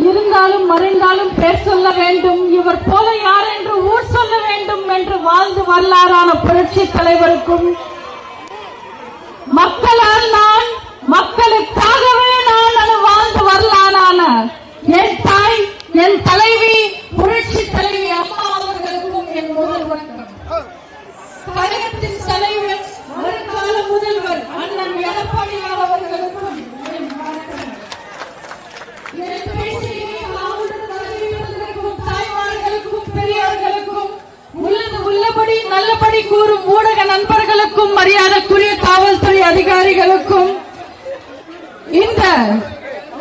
இருந்தாலும் மறைந்தாலும் பேர் சொல்ல வேண்டும், இவர் போல யார் என்று ஊர் சொல்ல வேண்டும் என்று வாழ்ந்து வரலாறான புரட்சி தலைவருக்கும், மக்களால் நான் மக்களுக்காகவே நான் வாழ்ந்து வரலாறான என் தாய் என் தலைவி புரட்சி தலைவி அம்மா அவர்களுக்கும் என் முதல் வணக்கம். கழகத்தின் தலைவர் வருங்கால முதல்வர் அண்ணன் எடப்பாடியார் அவர்களுக்கும் என் வணக்கம். தாய்மார்களுக்கும் பெரியார்களுக்கும் உள்ளபடி நல்லபடி கூறும் ஊடக நண்பர்களுக்கும் மரியாதைக்குரிய காவல்துறை அதிகாரிகளுக்கும் இந்த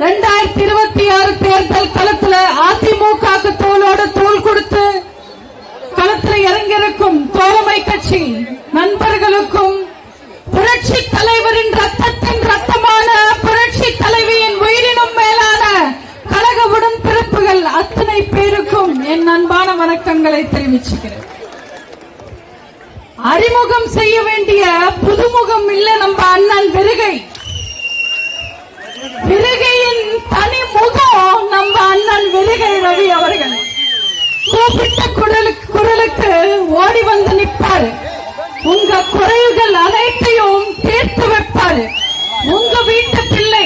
2026 தேர்தல் களத்துல அதிமுக தோளோடு தோள் கொடுத்து களத்தில் இறங்கியிருக்கும் தோழமை கட்சி நண்பர்களுக்கும் புரட்சி தலைவரின் ரத்தத்தின் ரத்தமான புரட்சி தலைவியின் உயிரினும் மேலான கழக உடன்பிறப்புகள் அத்தனை பேருக்கும் என் அன்பான வணக்கங்களை தெரிவிச்சுக்கிறேன். அறிமுகம் செய்ய வேண்டிய புதுமுகம் இல்ல நம்ம அண்ணன் விருகையின் தனி முகம் நம்ம அண்ணன் விருகை ரவி அவர்கள். கூப்பிட்ட குரலுக்கு ஓடி வந்து நிற்பாரு. உங்க குறைகள் அனைத்தையும் தீர்த்து வைப்பாரு. உங்க வீட்டு பிள்ளை,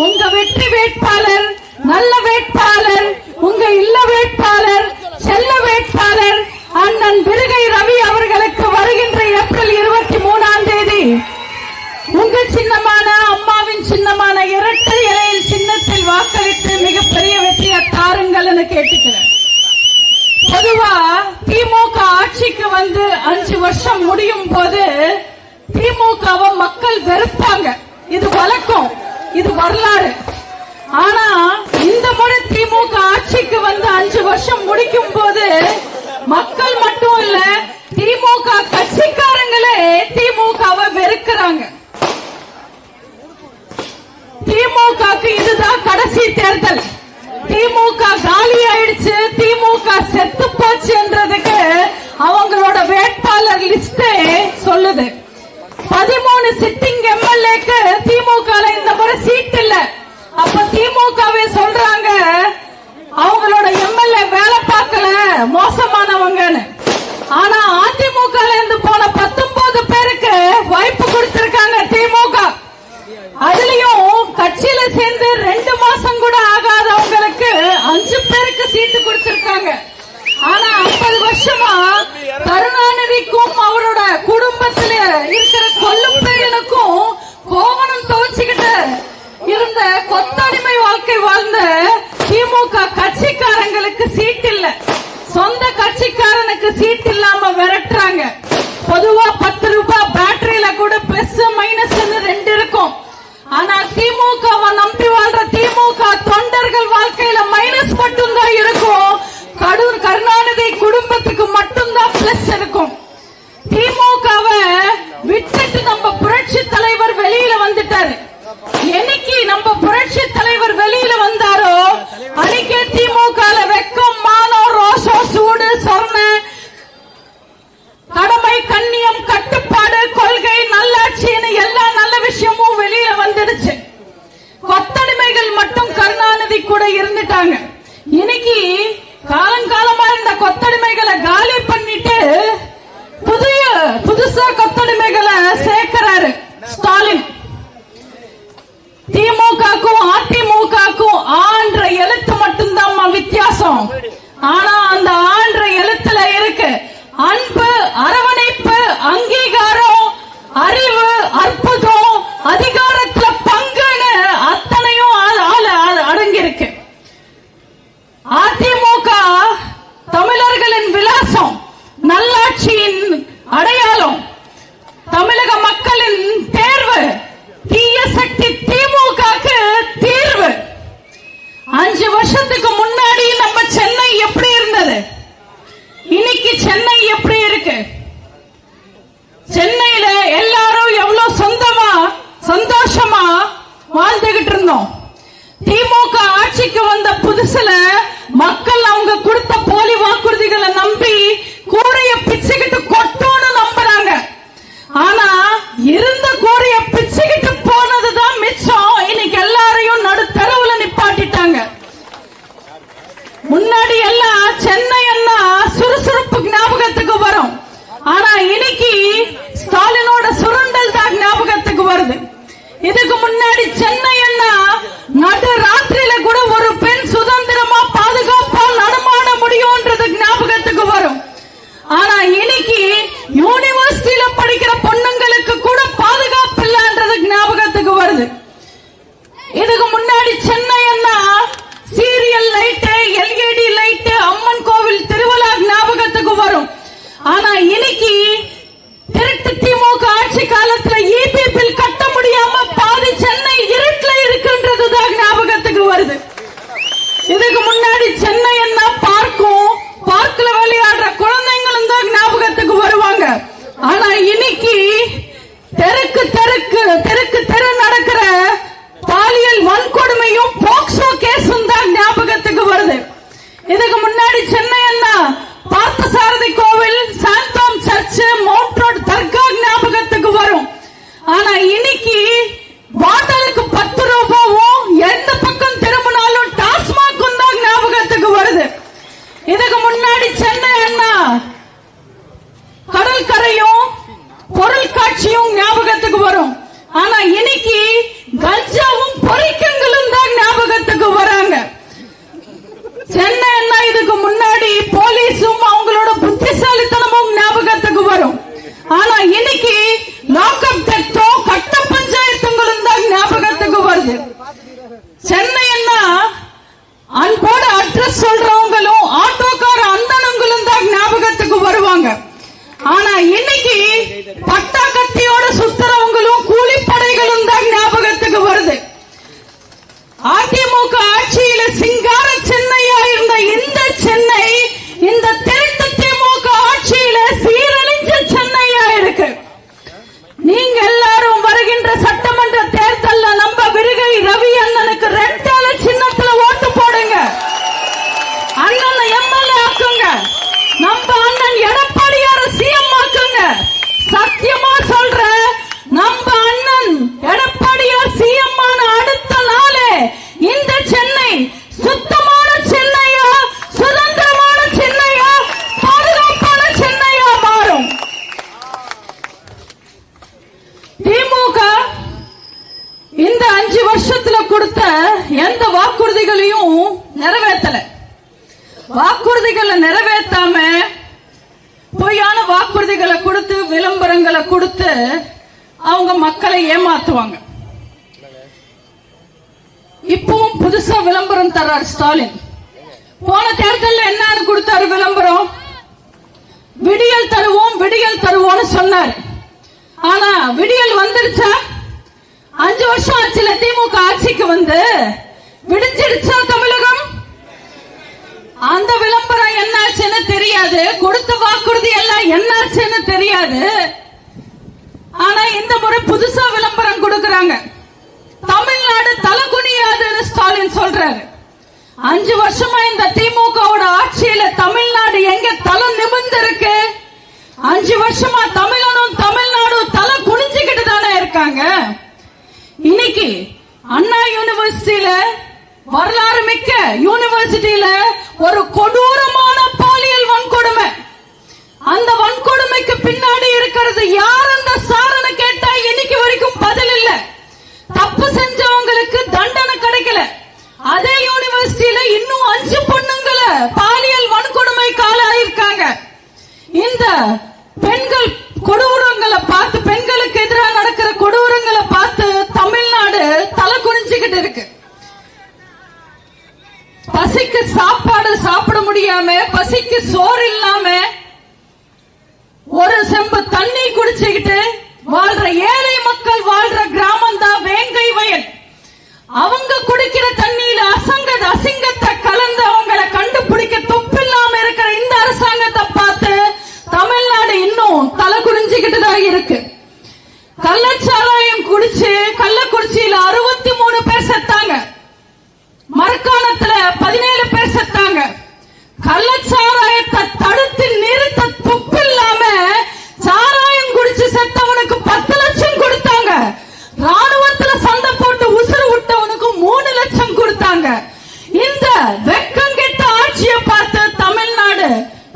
உங்க வெற்றி வேட்பாளர், நல்ல வேட்பாளர், உங்க இல்ல வேட்பாளர், செல்ல வேட்பாளர் அண்ணன் விருகை ரவி அவர்களுக்கு வருகின்ற ஏப்ரல் 23ஆம் தேதி உங்க சின்னமான அம்மாவின் சின்னமான இரட்டை இலையில் சின்னத்தில் வாக்களித்து மிகப்பெரிய வெற்றியை தாருங்கள் என கேட்டுக்கிறேன். பொதுவா திமுக ஆட்சிக்கு வந்து 5 வருஷம் முடியும் போது திமுகவை மக்கள் வெறுப்பாங்க. இது வழக்கம், இது வரலாறு. ஆனா இந்த முறை திமுக ஆட்சிக்கு வந்து 5 வருஷம் முடிக்கும் போது மக்கள் மட்டும் இல்ல, திமுக கட்சிக்காரங்களே திமுகவை வெறுக்கிறாங்க. திமுகக்கு இதுதான் கடைசி தேர்தல். திமுக காலி ஆயிடுச்சு, திமுக செத்து போச்சுன்றதுக்கு அவங்களோட வேட்பாளர் லிஸ்டே சொல்லுது. 13 சிட்டிங் எம்எல்ஏக்கு திமுக இந்த முறை சீட் இல்ல. அப்ப திமுகவே சொல்றாங்க அவங்களோட எம்எல்ஏ வேலை பார்க்கல, மோசமானவங்கன்னு. ஆனா அதிமுக இருந்து போன 19 பேருக்கு வாய்ப்பு கொடுத்திருக்காங்க திமுக. அதுலயும் கட்சியில சேர்ந்து 2 மாசம் கூட ஆகாதவங்களுக்கு 5 பேருக்கு சீட்டு கொடுத்திருக்காங்க. ஆனா 50 வருஷமா கருணாநிதிக்கும் அவரோட குடும்பத்தில் இருக்கிற கொல்லும் பையனுக்கும் கோவணம் துவச்சுக்கிட்டு இருந்த கொத்தடிமை வாழ்க்கை வாழ்ந்த திமுக கட்சிக்காரங்களுக்கு சீட் இல்ல. சொந்த கட்சிக்காரனுக்கு சீட் இல்லாம விரட்டுறாங்க. பொதுவா 10 ரூபாய் பேட்டரியில கூட பிளஸ் மைனஸ் 2 இருக்கும். ஆனா திமுகவை நம்பி வாழ்ற திமுக தொண்டர்கள் வாழ்க்கையில மைனஸ் மட்டும்தான் இருக்கும். கருணாநிதி குடும்பத்துக்கு மட்டும்தான் பிளஸ் இருக்கும். திமுகவை விட்டுட்டு நம்ம புரட்சி தலைவர் வெளியில வந்துட்டாரு. என்னைக்கு நம்ம புரட்சி தலைவர் வெளியில வந்தாரோ அன்னைக்கே திமுக வெக்கம், மானம், ரோஷம், சூடு, சொர்ண, கடமை, கண்ணியம், கட்டுப்பாடு, கொள்கை, நல்லாட்சின்னு எல்லா நல்ல விஷயமும் வெளியில வந்துடுச்சு. கொத்தடிமைகள் மட்டும் கருணாநிதி கூட இருந்துட்டாங்க. இன்னைக்கு காலங்காலமா இந்த கொத்தடிமைகளை காலி பண்ணிட்டு புதுசா கொத்தடிமைகளை சேர்க்கிறாரு ஸ்டாலின். திமுகக்கும் அதிமுகக்கும் ஆன்ற எழுத்து மட்டும்தான் வித்தியாசம். ஆனா அந்த ஆன்ற எழுத்துல இருக்கு அன்பு, அரவணைப்பு, அங்கீகாரம், அறிவு, அற்புதம், அதிகாரத்துல பங்குன்னு அத்தனையும் அடங்கியிருக்கு. அதிமுக தமிழர்களின் விலாசம், நல்லாட்சியின் அடையாளம், தமிழக மக்களின் தேர்வு, தீய சக்தி திமுகக்கு தீர்வு. 5 வருஷத்துக்கு முன்னாடி நம்ம சென்னை எப்படி இருந்தது, இன்னைக்கு சென்னை எப்படி இருக்கு? சென்னையில எல்லாரும் எவ்வளவு சந்தோஷமா வாழ்ந்துகிட்டு இருந்தோம். திமுக ஆட்சிக்கு வந்த புதுசுல மக்கள் அவங்க கொடுத்த போலி வாக்குறுதிகளை நம்பி கூடைய பிச்சுக்கிட்டு கொட்டோன்னு நம்புறாங்க. ஆனா இருந்த கூடைய பிச்சுக்கிட்டு போனதுதான் மிச்சம். இன்னைக்கு எல்லாரையும் நடுத்தரவுல நிப்பாட்டிட்டாங்க. ஞாபகத்துக்கு வரும். ஆனா இன்னைக்கு ஸ்டாலினோட சுரண்டல் தான் ஞாபகத்துக்கு வருது. இதுக்கு முன்னாடி சென்னைன்னா நடு ராத்திரியில கூட ஒரு பெண் சுதந்திரமா பாதுகாப்பா நடமாட முடியும்ன்றது ஞாபகத்துக்கு வரும். ஆனா இன்னைக்கு யூனிவர்சிட்டியில படிக்கிற பொண்ணுங்களுக்கு கூட பாதுகாப்பு இல்லன்றது ஞாபகத்துக்கு வருது. இதுக்கு முன்னாடி சென்னைன்னா சீரியல் லைட், எல்இடி லைட், அம்மன் கோவில் திருவிழா ஞாபகத்துக்கு வரும். ஆனா இன்னைக்கு திருட்டு திமுக ஆட்சி காலத்துல ஈபி பில் கட்ட முடியாம பாதி சென்னை இருட்டுல இருக்குன்றதுதான் ஞாபகத்துக்கு வருது. இதுக்கு முன்னாடி சென்னை என்ன பார்க்ல விளையாடுற குழந்தைங்களும் தான் ஞாபகத்துக்கு வருவாங்க. ஆனா இன்னைக்கு தெரு நடக்கிற பாலியல் வன்கொடுமையும் போக்சோ கேஸும் தான் ஞாபகத்துக்கு வருது. இதுக்கு முன்னாடி சென்னை என்ன பார்த்தசாரதி கோவில், சாந்தோம் சர்ச், மவுண்ட் ரோட் தர்கா ஞாபகத்துக்கு வரும். ஆனா இன்னைக்கு பாட்டிலுக்கு 10 ரூபாவும் எந்த பக்கம் திரும்பினாலும் டாஸ்மாகும் தான் ஞாபகத்துக்கு வருது. இதுக்கு முன்னாடி சென்னை என்ன கடற்கரையும் பொருள் காட்சியும் ஞாபகத்துக்கு வரும். ஆனா இன்னைக்கு கஞ்சாவும் பொறிக்கங்களும் தான் ஞாபகத்துக்கு வராங்க. சென்னை என்ன இதுக்கு முன்னாடி போலீஸும் அவங்களோட புத்திசாலித்தனமும் ஞாபகத்துக்கு வரும். ஆனா இன்னைக்கு லாக்அப் டெத்தோ கட்ட பஞ்சாயத்துங்களும் தான் ஞாபகத்துக்கு வருது. சென்னை என்ன அன்போட அட்ரஸ் சொல்றவங்களும் ஆட்டோக்கார அந்தனங்களும் தான் ஞாபகத்துக்கு வருவாங்க. ஆனா இன்னைக்கு பட்டா கத்தியோட சுத்துறவங்களும் கூலிப்படைகளும் தான் ஞாபகத்துக்கு வருது. அதிமுக ஆட்சியில சிங்கார சென்னையா இருந்த இந்த சென்னை இந்த திருட்டு திமுக ஆட்சியில சீரழிஞ்ச சென்னையா இருக்கு. நீங்க எல்லாரும் வருகின்ற சட்டமன்ற தேர்தல்ல நம்ம விருகை ரவி அண்ணனுக்கு ரெட்டால சின்னத்துல ஓட்டு போடுங்க. அண்ணன் எம்எல்ஏ ஆக்குங்க. நம்ம அண்ணன் எடப்பாடியார சிஎம் ஆக்குங்க. சத்தியமா சொல்ற, நம்ம அண்ணன் எடப்பாடியார் சிஎம் ஆன அடுத்த நாளே இந்த சென்னை சுத்தமான சென்னையா, சுதந்திரமான சென்னையா, பாதுகாப்பான சென்னையா மாறும். திமுக இந்த 5 வருஷத்துல கொடுத்த எந்த வாக்குறுதிகளையும் நிறைவேற்றல. வாக்குறுதிகளை நிறைவேற்றாம பொய்யான வாக்குறுதிகளை கொடுத்து விளம்பரங்களை கொடுத்து அவங்க மக்களை ஏமாத்துவாங்க. இப்பவும் புதுசா விளம்பரம் தர்றார் ஸ்டாலின். போன தேர்தலில் என்னன்னு கொடுத்தாரு விளம்பரம்? விடியல் தருவோம்னு சொன்னார். ஆனா விடியல் வந்துடுச்சா? 5 வருஷம் ஆச்சுல திமுக ஆட்சிக்கு வந்து. விடிஞ்சிடுச்சா தமிழகம்? அந்த விளம்பரம் என்னாச்சுன்னு தெரியாது, கொடுத்த வாக்குறுதி எல்லாம் என்னாச்சுன்னு தெரியாது. ஆனா இந்த முறை புதுசா விளம்பரம் கொடுக்கறாங்க. தமிழ்நாடு தலை குனியாதுன்னு ஸ்டாலின் சொல்றாரு. 5 வருஷமா இந்த திமுகவோட ஆட்சியில தமிழ்நாடு எங்க தலை நிமிர்ந்து இருக்கு? 5 வருஷமா தமிழ்நாடும் தலை குனிஞ்சுக்கிட்டு தானே இருக்காங்க. இன்னைக்கு அண்ணா யூனிவர்சிட்டியில, வரலாறு மிக்க யூனிவர்சிட்டியில ஒரு கொடூரமான பாலியல் வன்கொடுமை. அந்த வன்கொடுமைக்கு பின்னாடி இருக்கிறது யார் அந்த சாரன்னு கேட்டா இன்னைக்கு வரைக்கும் பதில் இல்ல. தப்பு செஞ்சவங்களுக்கு தண்டனை கிடைக்கல. அதே யூனிவர்சிட்டியில இன்னும் 5 பொண்ணுங்களை பாலியல் வன்கொடுமைக்கு ஆளாயிருக்காங்க. இந்த பெண்கள் கொடூரங்களை பார்த்து, பெண்களுக்கு எதிராக நடக்கிற கொடூரங்களை பார்த்து தமிழ்நாடு தலை குனிஞ்சுக்கிட்டு இருக்கு. பசிக்கு சாப்பாடு சாப்பிட முடியாம, பசிக்கு சோறு இல்லாம, ஒரு செம்பு தண்ணி குடிச்சுக்கிட்டு வாழ்ற ஏழை மக்கள் வாழ்ற கிராமம் தான் வேங்கை வயல். அவங்க குடிக்கிற தண்ணியில அசிங்கத்தை கலந்து அவங்களை கண்டுபிடிக்க துப்பில்லாம இருக்கிற இந்த அரசாங்கத்தை பார்த்து தமிழ்நாடு இன்னும் தலை குனிஞ்சுக்கிட்டு தான் இருக்கு. கள்ளச்சாராயம் குடிச்சு கள்ளக்குறிச்சியில 63 பேர் செத்தாங்க. மரக்காணத்துல 17 பேர் செத்தாங்க. கள்ளச்சாராயத்தை தடுத்து நிறுத்த துப்பில்லாம சாராயம் குடிச்சு செத்தவனுக்கு 10 லட்சம் கொடுத்தாங்க. ராணுவத்துல சண்டை போட்டு உசுறு விட்டவனுக்கு 3 லட்சம் கொடுத்தாங்க. இந்த வெக்கம் கெட்ட ஆட்சியை பார்த்து தமிழ்நாடு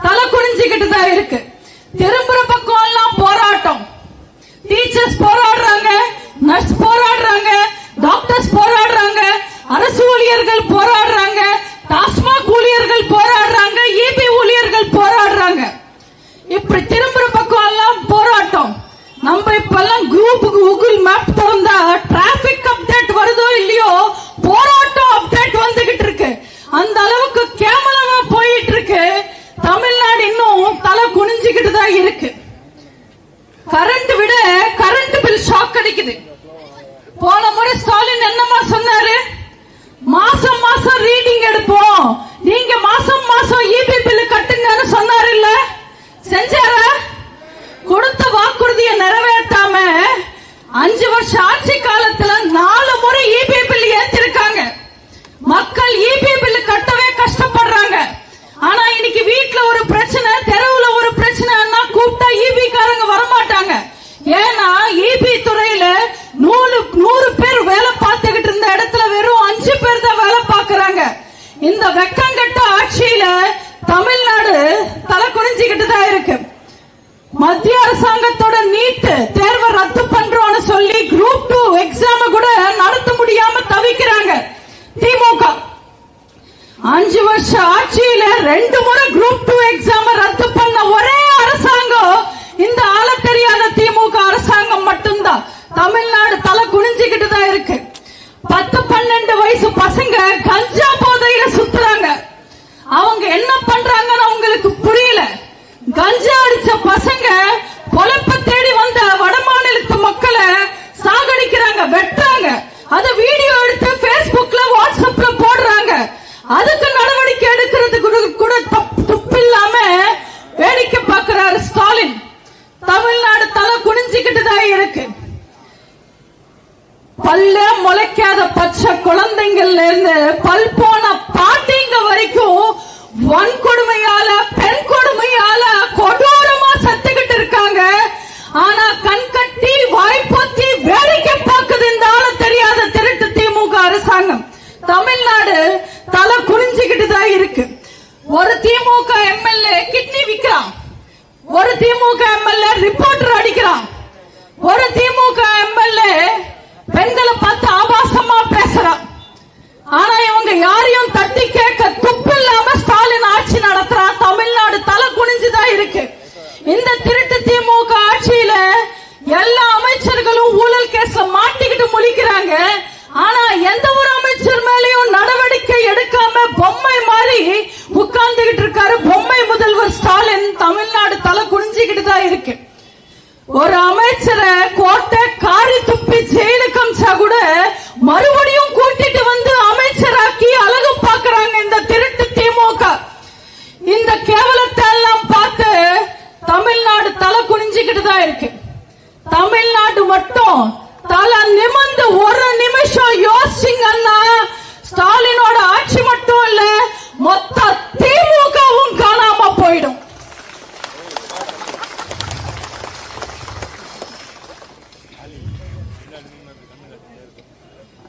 தலை குனிஞ்சுக்கிட்டு தான் இருக்கு. திரும்புற பக்கம் எல்லாம் போராட்டம். டீச்சர்ஸ் போராடுறாங்க, நர்ஸ் போராடுறாங்க, டாக்டர்ஸ் போராடுறாங்க, அரசு ஊழியர்கள் போராடுறாங்க, டாஸ்மாக் ஊழியர்கள் போராடுறாங்க, இபி ஊழியர்கள் போராடுறாங்க. இப்படி திரும்புற பக்கம் எல்லாம் போராட்டம். நம்ம இப்பெல்லாம் கூகுள் மேப் திறந்தா டிராபிக் அப்டேட் வருதோ இல்லையோ, போராட்டம் அப்டேட் வந்துகிட்டு இருக்கு. அந்த அளவுக்கு கேவலமா போயிட்டு இருக்கு. தமிழ்நாடு இன்னும் தலை குனிஞ்சுக்கிட்டு தான் இருக்கு. கரண்ட் விட கரண்ட் பில் ஷாக் அடிக்குது. போன முறை ஸ்டாலின் என்னமா சொன்னாரு? மாசம் மாசம் ரீடிங் எடுப்போம், நீங்க மாசம் மாசம் இபி பில் கட்டுங்கன்னு சொன்னாரு. இல்ல செஞ்சாரா? கொடுத்த வாக்குறுதியை நிறைவேற்றாம 5 வருஷம் ஆட்சி காலத்துல 4 முறை இபி பில் ஏத்திருக்காங்க. மக்கள் இபி பில் கட்டவே கஷ்டப்படுறாங்க. ஆனா இன்னைக்கு வீட்டுல ஒரு பிரச்சனை, தெருவுல ஒரு பிரச்சனைன்னா கூப்பிட்டா இபி காரங்க வரமாட்டாங்க. ஏன்னா இபி துறையில 100 பேர் வேலை பார்த்துக்கிட்டு இருந்த இடத்துல வெறும் 5 பேர் தான் வேலை பார்க்கறாங்க. இந்த வெக்கங்கட்ட ஆட்சியில தமிழ்நாடு தலை குனிஞ்சுக்கிட்டு தான் இருக்கு. மத்திய அரசாங்கத்தோட நீட் தேர்வை ரத்து பண்றோம்னு சொல்லி குரூப் 2 எக்ஸாம் கூட நடத்த முடியாம தவிக்கிறாங்க திமுக. 5 வருஷம் ஆட்சியில 2 முறை குரூப் 2 எக்ஸாம் ரத்து பண்ண ஒரே அரசாங்கம் இந்த ஆள தெரியாத திமுக அரசாங்கம் மட்டும்தான். தமிழ்நாடு தலை குனிஞ்சுக்கிட்டு தான் இருக்கு. 10-12 வயசு பசங்க கஞ்சா போதையில சுத்துறாங்க. அவங்க என்ன பண்றாங்கன்னு அவங்களுக்கு புரியல. கஞ்சா அடிச்ச பசங்க பொழப்ப தேடி வந்த வடமாநிலத்து மக்களை சாகடிக்கிறாங்க, வெட்டுறாங்க. அத வீடியோ எடுத்து பேஸ்புக்ல வாட்ஸ்அப்ல போடுறாங்க. அதுக்கு நடவடிக்கை எடுக்கிறதுக்கு கூட துப்பில்லாம வேடிக்கை பார்க்கிறாரு ஸ்டாலின். தமிழ்நாடு தலை குனிஞ்சுக்கிட்டு தான் இருக்கு. பல்ல முளைக்காத பச்சை குழந்தைங்கள்ல இருந்து பல் போன பாட்டிங்க வரைக்கும் வன்கொடுமையால, பெண் கொடுமையால கொடூரமா சத்துக்கிட்டு இருக்காங்க. ஆனா கண் கட்டி வாய்ப்பத்தி வேடிக்கை பார்க்குது இந்த ஆள தெரியாத திருட்டு திமுக அரசாங்கம். தமிழ்நாடு தலை குனிஞ்சுக்கிட்டு தான் இருக்கு. ஒரு திமுக எம்எல்ஏ கிட்னி விக்கிறான், ஒரு திமுக எம்எல்ஏ ரிப்போர்ட்டர் அடிக்கிறான், ஒரு திமுக எம்எல்ஏ பெண்களை பார்த்து ஆபாசமா பேசுறான். ஆனா இவங்க யாரையும் தட்டி கேட்க துப்பு இல்லாம ஸ்டாலின் ஆட்சி நடத்துறான். தமிழ்நாடு தலை குனிஞ்சுதான் இருக்கு. இந்த திருட்டு திமுக ஆட்சியில எல்லா அமைச்சர்களும் ஊழல் கேஸ்ல மாட்டிக்கிட்டு முழிக்கிறாங்க. ஆனா எந்த ஒரு அமைச்சர் மேலேயும் நடவடிக்கை எடுக்காம பொம்மை மாதிரி உட்கார்ந்துகிட்டு இருக்காரு பொம்மை முதல்வர் ஸ்டாலின். தமிழ்நாடு தலை குனிஞ்சுக்கிட்டு தான் இருக்கு. ஒரு அமைச்சரை கோட்டை காரி துப்பி ஜெயிலுக்கு அமிச்சா கூட மறுபடியும் கூட்டிட்டு வந்து அமைச்சராக்கி அழகு பார்க்கறாங்க இந்த திருட்டு திமுக. இந்த கேவலத்தை எல்லாம் பார்த்து தமிழ்நாடு தலை குனிஞ்சுக்கிட்டு தான் இருக்கு. தமிழ்நாடு மட்டும் தலை நிமிர்ந்து ஒரு நிமிஷம் யோசிச்சிங்கன்னா ஸ்டாலினோட ஆட்சி மட்டும் இல்ல, மொத்த திமுகவும் காணாம போயிடும்.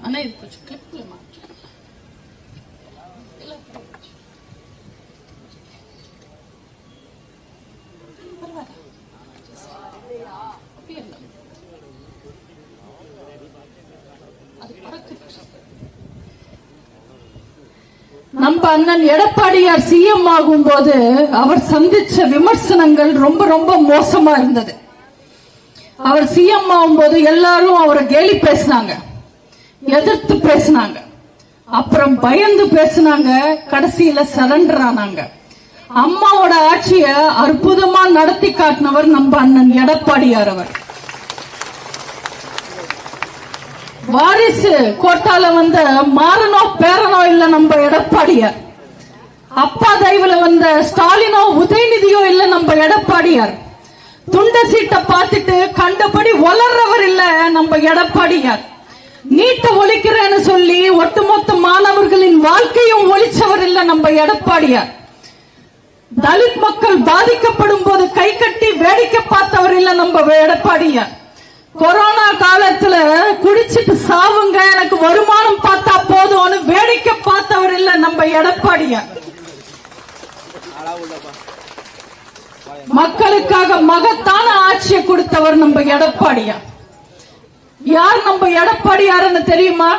ஆனா இது கொஞ்சம் கிளிப்ல மாற்றேன். நம்ம அண்ணன் எடப்பாடியார் சிஎம் ஆகும் போது அவர் சந்திச்ச விமர்சனங்கள் ரொம்ப ரொம்ப மோசமா இருந்தது. அவர் சிஎம் ஆகும் போது எல்லாரும் அவரை கேலி பேசினாங்க, எதிர்த்து பேசினாங்க, அப்புறம் பயந்து பேசினாங்க, கடைசியில சரண்டர் ஆனாங்க. அம்மாவோட ஆட்சிய அற்புதமா நடத்தி காட்டினவர் நம்ம அண்ணன் எடப்பாடியார். அவர் வாரிசு கோட்டால வந்த மாறனோ பேரனோ இல்ல நம்ம எடப்பாடியார். அப்பா தயவுல வந்த ஸ்டாலினோ உதயநிதியோ இல்ல நம்ம எடப்பாடியார். துண்ட சீட்டை பார்த்துட்டு கண்டபடி வளர்றவர் இல்ல நம்ம எடப்பாடியார். நீட்ட ஒழிக்கிறேன்னு சொல்லி ஒட்டுமொத்த மாணவர்களின் வாழ்க்கையும் ஒழிச்சவர் இல்ல நம்ம எடப்பாடியார். தலித் மக்கள் பாதிக்கப்படும் போது கை கட்டி வேடிக்கை பார்த்தவர் இல்ல நம்ம எடப்பாடியார். கொரோனா காலத்துல குடிச்சிட்டு சாவுங்க, எனக்கு வருமானம் பார்த்தா போதும்னு வேடிக்கை பார்த்தவர் இல்ல நம்ம எடப்பாடியார். மக்களுக்காக மகத்தான ஆட்சியை கொடுத்தவர் நம்ம எடப்பாடியார். யார் நம்ம எடப்பாடியார்னு தெரியுமா?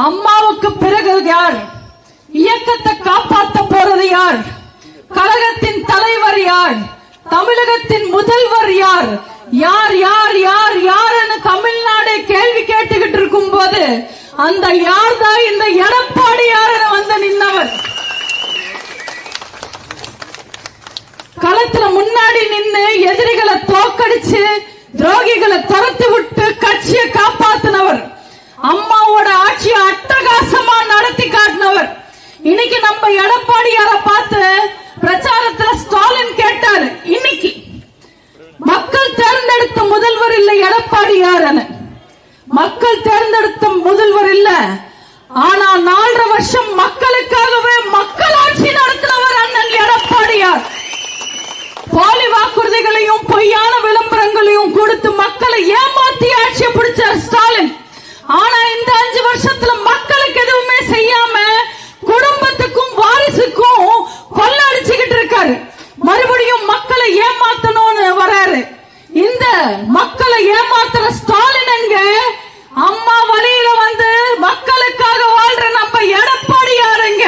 அம்மாவுக்கு பிறகு யார்? இயக்கத்தை காப்பாற்ற போறது யார்? கழகத்தின் தலைவர் யார்? தமிழகத்தின் முதல்வர் யார்? யார் யார் யார் யாருன்னு தமிழ்நாடு கேள்வி கேட்டுக்கிட்டு இருக்கும் போது அந்த யார் தான் இந்த எடப்பாடியார் வந்து நின்னவர். களத்துல முன்னாடி நின்று எதிரிகளை தோக்கடிச்சு துரோகிகளை துரத்தி விட்டு கட்சியை காப்பாத்தினவர். அம்மாவோட ஆட்சியை அட்டகாசமா நடத்தி காட்டினவர். இன்னைக்கு நம்ம எடப்பாடியார பார்த்து பிரச்சாரத்துல ஸ்டாலின் கேட்டாரு, இன்னைக்கு மக்கள் தேர்ந்தெடுத்த முதல்வர் இல்ல எடப்பாடியார். மக்கள் தேர்ந்தெடுத்த முதல்வர் இல்ல, ஆனா 4.5 வருஷம் மக்களுக்காகவே மக்களாட்சி நடத்தினவர் அண்ணன் எடப்பாடியார். போலி வாக்குறுதிகளையும் பொய்யான விளம்பரங்களையும் கொடுத்து மக்களை ஏமாத்தி ஆட்சியை பிடிச்சார் ஸ்டாலின். ஆனா இந்த 5 வருஷத்துல மக்களுக்கு எதுவுமே செய்யாம குடும்பத்துக்கும் வாரிசுக்கும் கொள்ளடிச்சுக்கிட்டு இருக்காரு. மறுபடியும் மக்களை ஏமாத்தணும்னு வராரு. இந்த மக்களை ஏமாத்துற ஸ்டாலின் எங்க? அம்மா வழியில வந்து மக்களுக்காக வாழ்ற நம்ம எடப்பாடியாருங்க.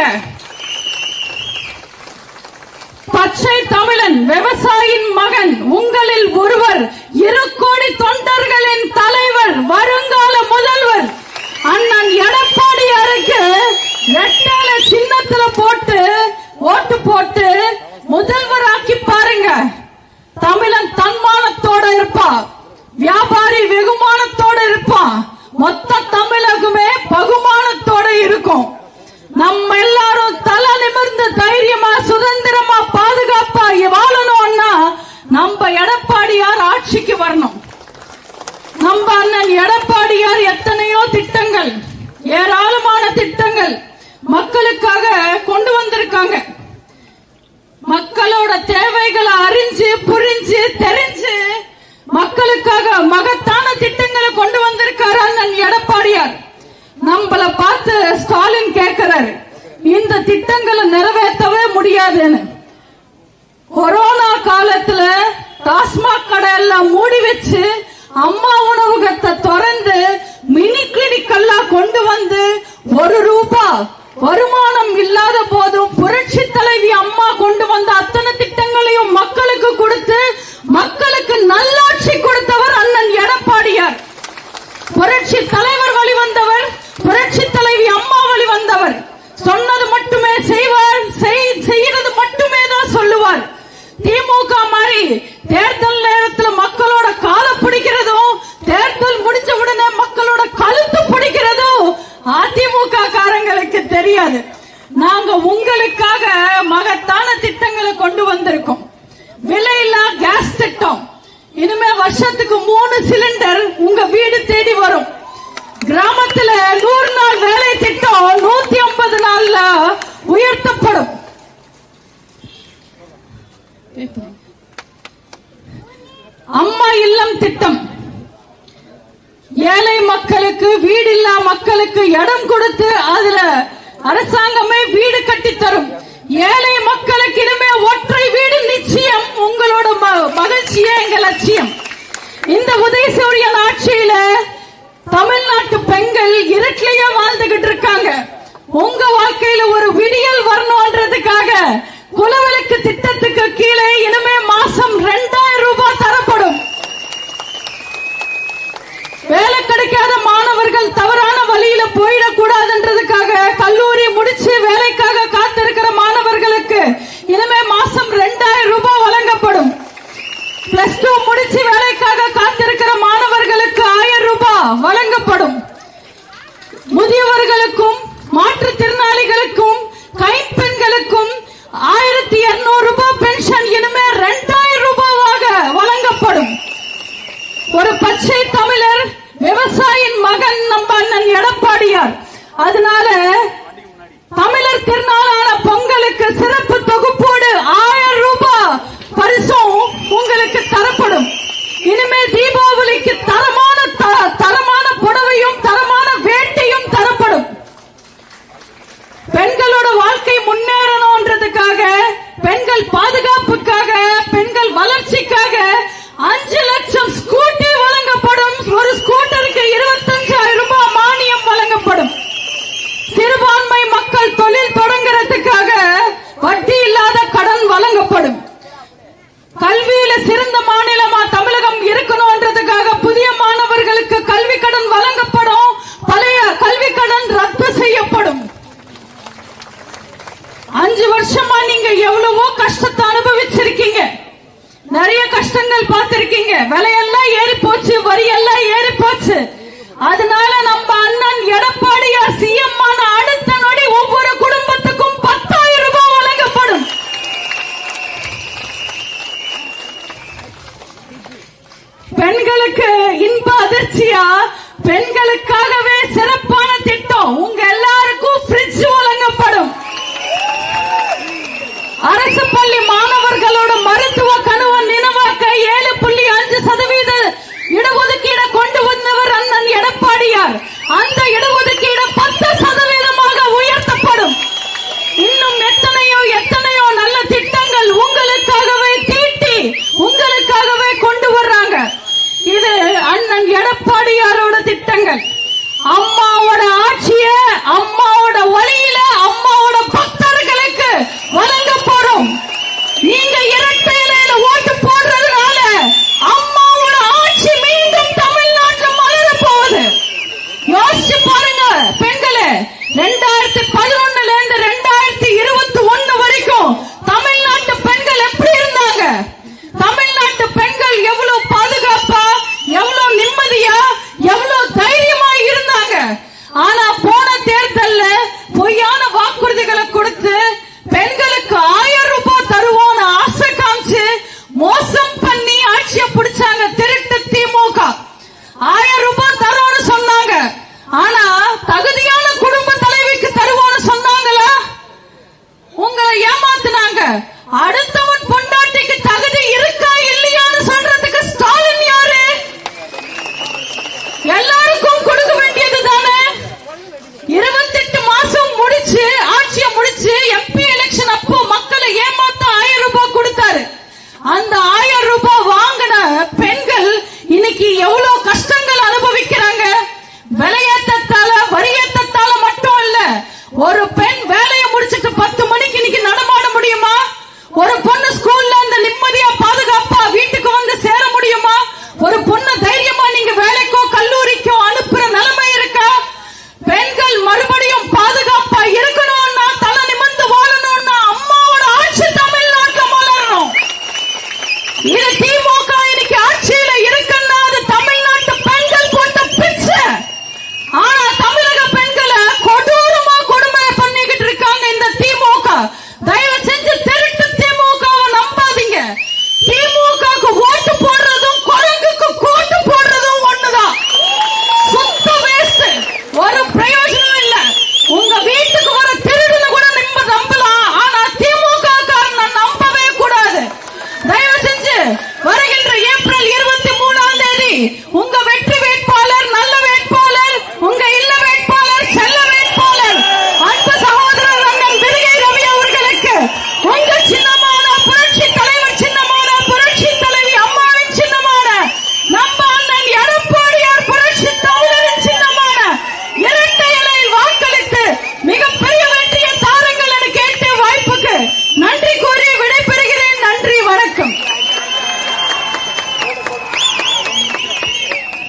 பச்சை தமிழன், விவசாயியின் மகன், உங்களில் ஒருவர், 2 கோடி தொண்டர்களின் தலைவர், வருங்கால முதல்வர் அண்ணன் எடப்பாடியாருக்கு ரெட்டல சின்னத்துல போட்டு ஓட்டு போட்டு முதல்வராக்கி பாருங்க. தமிழன் தன்மானத்தோட இருப்பான், வியாபாரி வெகுமானத்தோட இருப்பான், மொத்த தமிழகமே பகுமானத்தோட இருக்கும். நம்ம எல்லாரும் தலை நிமிர்ந்து தைரியமா சுதந்திரமா பாதுகாப்பா வாழணும்னா நம்ம எடப்பாடியார் ஆட்சிக்கு வரணும். நம்ம அண்ணன் எடப்பாடியார் எத்தனையோ திட்டங்கள், ஏராளமான திட்டங்கள் மக்களுக்காக கொண்டு வந்திருக்காங்க. மக்களோட தேவைகளை அறிஞ்சு புரிஞ்சு தெரிஞ்சு மக்களுக்காக மகத்தான திட்டங்களை கொண்டு வந்திருக்காரு அண்ணன் எடப்பாடியார். நம்மள பார்த்து ஸ்டாலின் கேட்கிறாரு, இந்த திட்டங்களை நிறைவேற்றவே முடியாதுன்னு. கொரோனா காலத்துல டாஸ்மாக் கடை எல்லாம் மூடி வச்சு அம்மா உணவகத்தை திறந்து மினி கிளினிக் எல்லாம் கொண்டு வந்து 1 ரூபாய் வருமானம் இல்லாத போதும் புரட்சி தலைவி அம்மா கொண்டு வந்த அத்தனை திட்டங்களையும் மக்களுக்கு கொடுத்து மக்களுக்கு நல்லாட்சி கொடுத்தவர் அண்ணன் எடப்பாடியார். புரட்சி தலைவர் வழி வந்தவர், புரட்சி தலைவி அம்மா வழி வந்தவர். சொன்னது மட்டுமே செய்வார், செய்யறது மட்டுமே தான் சொல்லுவார். திமுக மாதிரி தேர்தல் நேரத்தில் மக்களோட காலை பிடிக்கிறதும் தேர்தல் முடிஞ்ச உடனே மக்களோட கழுத்து பிடிக்கிறதும் அதிமுக காரங்களுக்கு தெரியாது. நாங்க உங்களுக்காக மகத்தான திட்டங்களை கொண்டு வந்திருக்கோம். விலையில்லா கேஸ் திட்டம், இனிமே வருஷத்துக்கு 3 சிலிண்டர் உங்க வீடு தேடி வரும். கிராமத்துல 100 நாள் வேலை திட்டம் 150 நாள்ல உயர்த்தப்படும். அம்மா இல்லம் திட்டம், ஏழை மக்களுக்கு வீடில்லா மக்களுக்கு இடம் கொடுத்து அதுல அரசாங்கமே வீடு கட்டி தரும். ஏழை மக்களுக்கு இனிமே ஒற்றை வீடு நிச்சயம். உங்களோட மகிழ்ச்சியே எங்க லட்சியம். இந்த உதயசூரியன் ஆட்சியில தமிழ்நாட்டு பெண்கள் இருட்டிலேயே வாழ்ந்துகிட்டு இருக்காங்க. உங்க வாழ்க்கையில ஒரு விடியல் வரணும்ன்றதுக்காக குலவிளக்கு திட்டத்துக்கு கீழே இனிமே மாசம் 2000 ரூபாய் தரப்படும். வேலை கிடைக்காத மாணவர்கள் தவறான வழியில போயிடக்கூடாதுன்றதுக்காக கல்லூரி முடிச்சு வேலைக்காக காத்திருக்கிற மாணவர்களுக்கு இனிமே மாசம் 2000 ரூபாய் வழங்கப்படும். +2 முடிச்சு வேலைக்காக காத்திருக்கிற மாணவர்களுக்கு 1000 ரூபாய் வழங்கப்படும். முதியவர்களுக்கும் மாற்றுத்திறனாளிகளுக்கும் கைம்பெண்களுக்கும் 1200 ரூபாய் பென்ஷன் இனிமே 2000 ரூபாயாக வழங்கப்படும். ஒரு பச்சை தமிழர், விவசாயியின் மகன் நம்ம அண்ணன் எடப்பாடியார். அதனால தமிழர் திருநாளான பொங்கலுக்கு சிறப்பு தொகுப்போடு 1000 ரூபாய் பரிசும் உங்களுக்கு தரப்படும். இனிமே தீபாவளிக்கு தரமான புடவையும் தரமான வேட்டையும் தரப்படும். பெண்களோட வாழ்க்கை முன்னேறணும்ன்றதுக்காக பெண்கள் பாதுகாப்புக்காக, பெண்கள் வளர்ச்சிக்காக 5 லட்சம் ஸ்கூட்டி வழங்கப்படும். ஒரு ஸ்கூட்டருக்கு 25,000 ரூபாய் மானியம் வழங்கப்படும். சிறுபான்மை மக்கள் தொழில் தொடங்குறதுக்காக வட்டி இல்லாத கடன் வழங்கப்படும். கல்வியில சிறந்த மாநிலமா தமிழகம் இருக்கணும்ன்றதுக்காக புதிய மாணவர்களுக்கு கல்வி கடன் வழங்கப்படும். பழைய கல்வி கடன் ரத்து செய்யப்படும். 5 வருஷமா நீங்க எவ்வளவோ கஷ்டத்தை அனுபவிச்சிருக்கீங்க, நிறைய கஷ்டங்கள் பார்த்திருக்கீங்க. விலையெல்லாம் ஏறி போச்சு, வரி எல்லாம் ஏறி போச்சு. அதனால நம்ம அண்ணன் எடப்பாடியார் சிஎம் ஆன அடுத்த நொடி ஒவ்வொரு குடும்பத்துக்கும் 10,000 ரூபாய் வழங்கப்படும். பெண்களுக்கு இன்ப அதிர்ச்சியா பெண்களுக்காகவே சிறப்பான திட்டம். உங்க எல்லாருக்கும் ஃப்ரிட்ஜ் வழங்கப்படும். அரசு பள்ளி மாணவர்களோட மருத்துவ கனவு நினைவாக்க 7.5% இடஒதுக்கீடு கொண்டு வந்தவர் அண்ணன் எடப்பாடியார். அந்த இடஒதுக்கீடு 10% உயர்த்தப்படும். இன்னும் எத்தனையோ நல்ல திட்டங்கள் உங்களுக்காகவே தீட்டி உங்களுக்காகவே கொண்டு வர்றாங்க. இது அண்ணன் எடப்பாடியாரோட திட்டங்கள். அம்மாவோட ஆட்சிய அம்மாவோட வழியில அம்மாவோட பக்தர்களுக்கு வழங்க போறோம். நீங்க இரட்டை இலையில ஓட்டு போடுறதுனால அம்மாவோட ஆட்சி மீண்டும் தமிழ்நாட்டில் மலர போகுது. யோசிச்சு பாருங்க பெண்களே. 2011